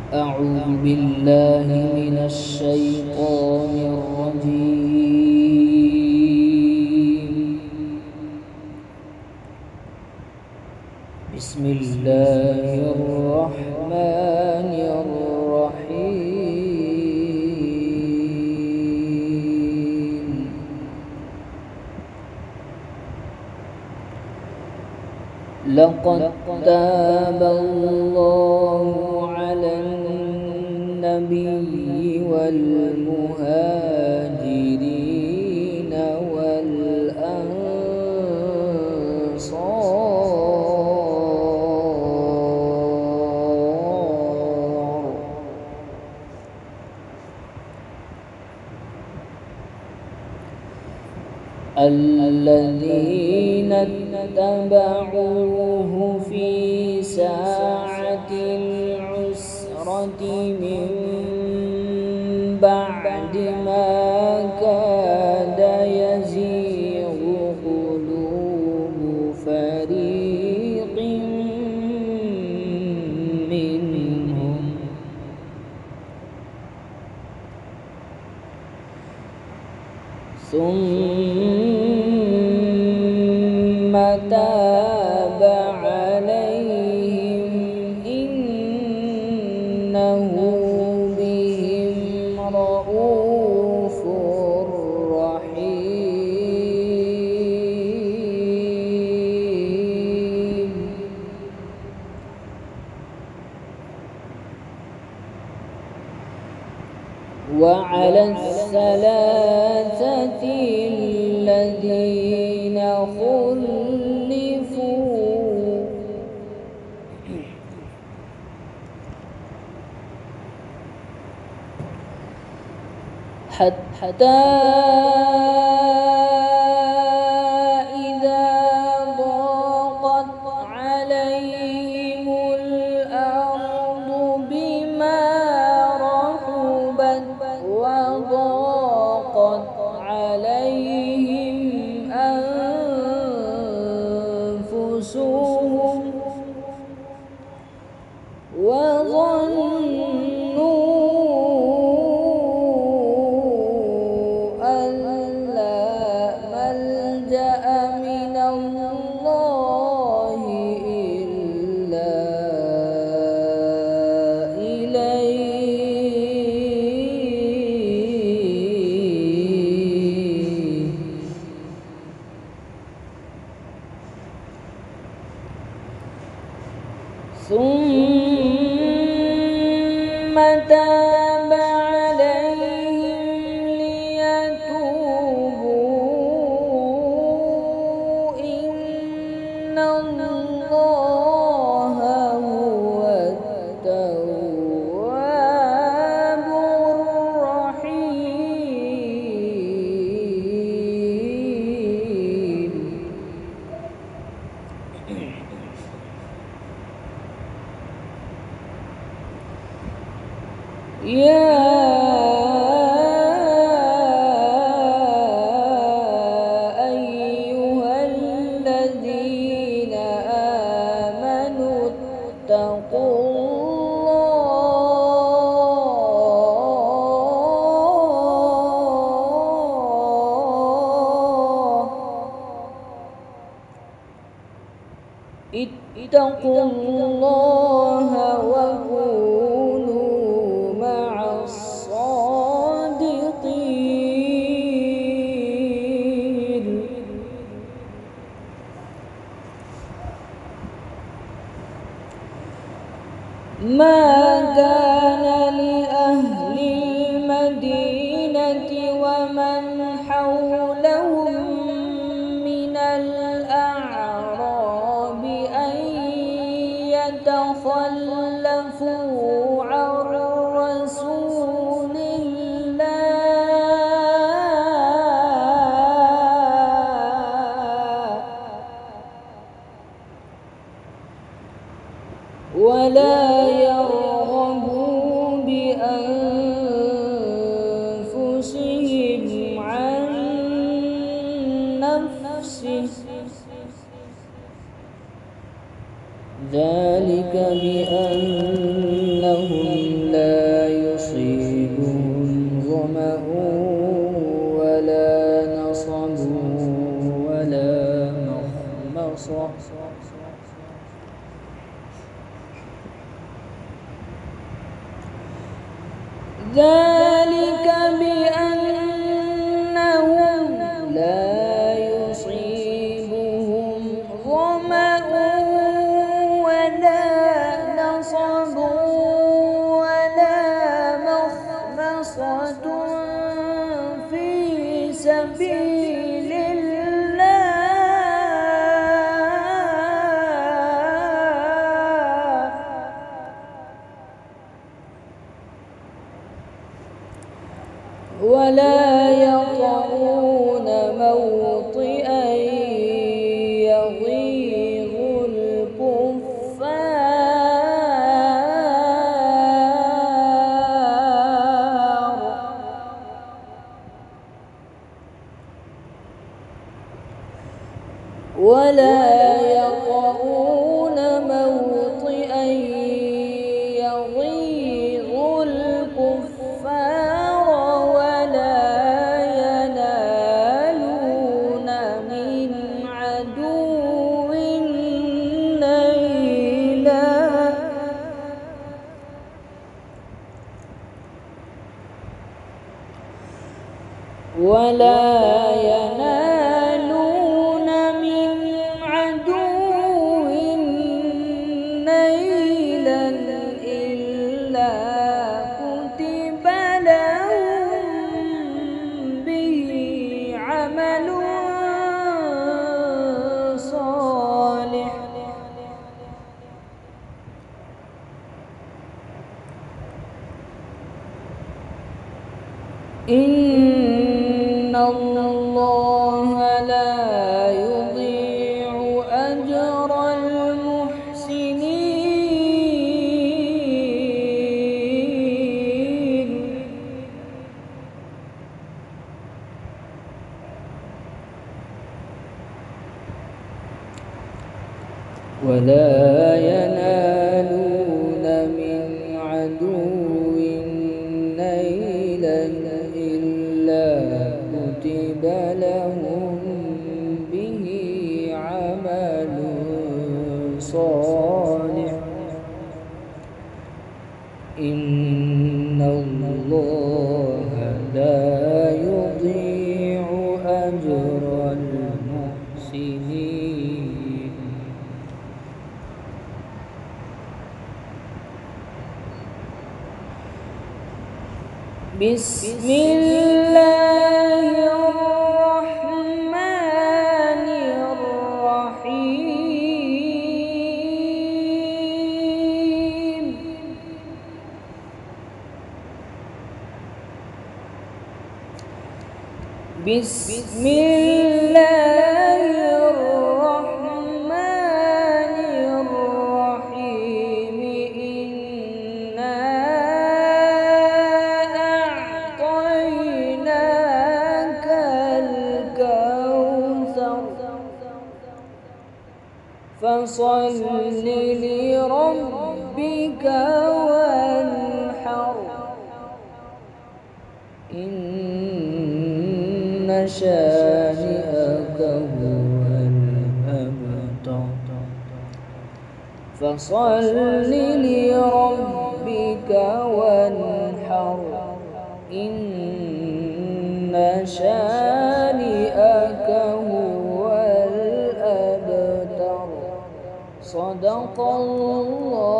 أعوذ بالله من الشيطان الرجيم. بسم الله الرحمن الرحيم. لقد تاب الله على النبي والمهاجرين والأنصار الذين اتبعوه في ساعة العسرة من بعد ما كاد يزيغ قلوب فريق منهم ثم تاب عليهم إنه بهم رءوف رحيم. وعلى الثلاثة الذين خلفوا حتى إذا ضاقت عليهم الأرض بما رحبت وضاقت عليهم أنفسهم وظنوا أن لا ملجأ من الله إلا إليه ثم تاب عليهم ليتوبوا إن الله هو التواب الرحيم. يا أيها الذين آمنوا اتقوا الله وكونوا مع الصادقين. ما كان لأهل المدينة ومن حولهم من الأعراب أن يتخلفوا عن رسول الله ولا يرغبوا بأنفسهم عن نفسه ذلك بأنهم ذلك بأنهم لا يصيبهم ظمأ ولا نصب ولا مخمصة في سبيل الله ولا يطعون موطئا يغيظ الكفار ولا ينالون من عدو نيلا إلا كتب لهم به عمل صالح إن الله لا يضيع أجر المحسنين ولا ينالون من عدو نيلا إلا كتب لهم به عمل صالح إن الله لا يضيع أجر المحسنين بسم الله الرحمن الرحيم بسم الله الرحمن الرحيم إنا أعطيناك الكوثر فصل لربك وانحر إن شانئك هو الأبتر فصل لربك وانحر إن شانئك هو الأبتر صدق الله